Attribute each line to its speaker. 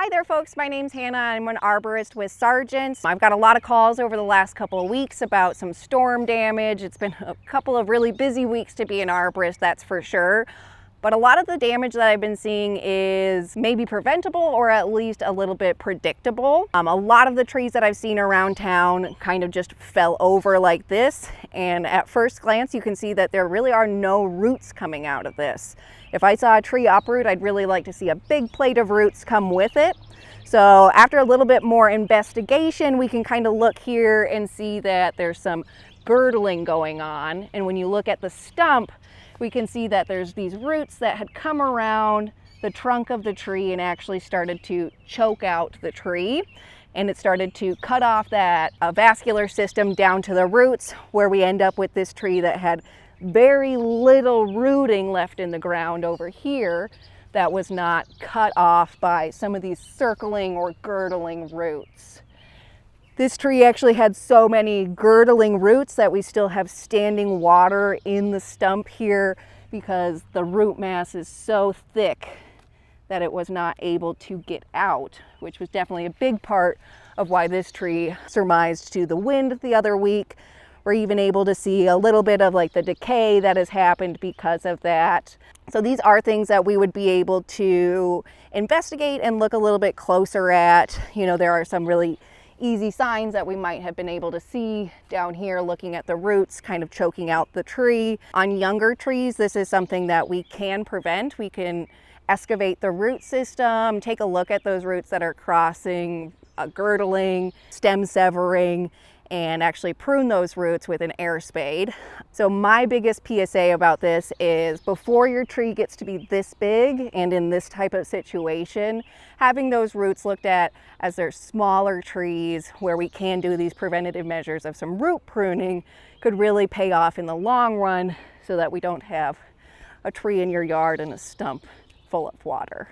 Speaker 1: Hi there folks, my name's Hannah. I'm an arborist with Sargent's. I've got a lot of calls over the last couple of weeks about some storm damage. It's been a couple of really busy weeks to be an arborist, that's for sure. But a lot of the damage that I've been seeing is maybe preventable or at least a little bit predictable. A lot of the trees that I've seen around town kind of just fell over like this. And at first glance, you can see that there really are no roots coming out of this. If I saw a tree uproot, I'd really like to see a big plate of roots come with it. So after a little bit more investigation, we can kind of look here and see that there's some girdling going on. And when you look at the stump, we can see that there's these roots that had come around the trunk of the tree and actually started to choke out the tree. And it started to cut off that vascular system down to the roots, where we end up with this tree that had very little rooting left in the ground over here that was not cut off by some of these circling or girdling roots. This tree actually had so many girdling roots that we still have standing water in the stump here because the root mass is so thick that it was not able to get out, which was definitely a big part of why this tree surmised to the wind the other week. We're even able to see a little bit of like the decay that has happened because of that. So these are things that we would be able to investigate and look a little bit closer at. You know, there are some really easy signs that we might have been able to see down here looking at the roots kind of choking out the tree. On younger trees, this is something that we can prevent. We can excavate the root system, take a look at those roots that are crossing, girdling, stem severing, and actually prune those roots with an air spade. So my biggest PSA about this is before your tree gets to be this big and in this type of situation, having those roots looked at as they're smaller trees where we can do these preventative measures of some root pruning could really pay off in the long run so that we don't have a tree in your yard and a stump full of water.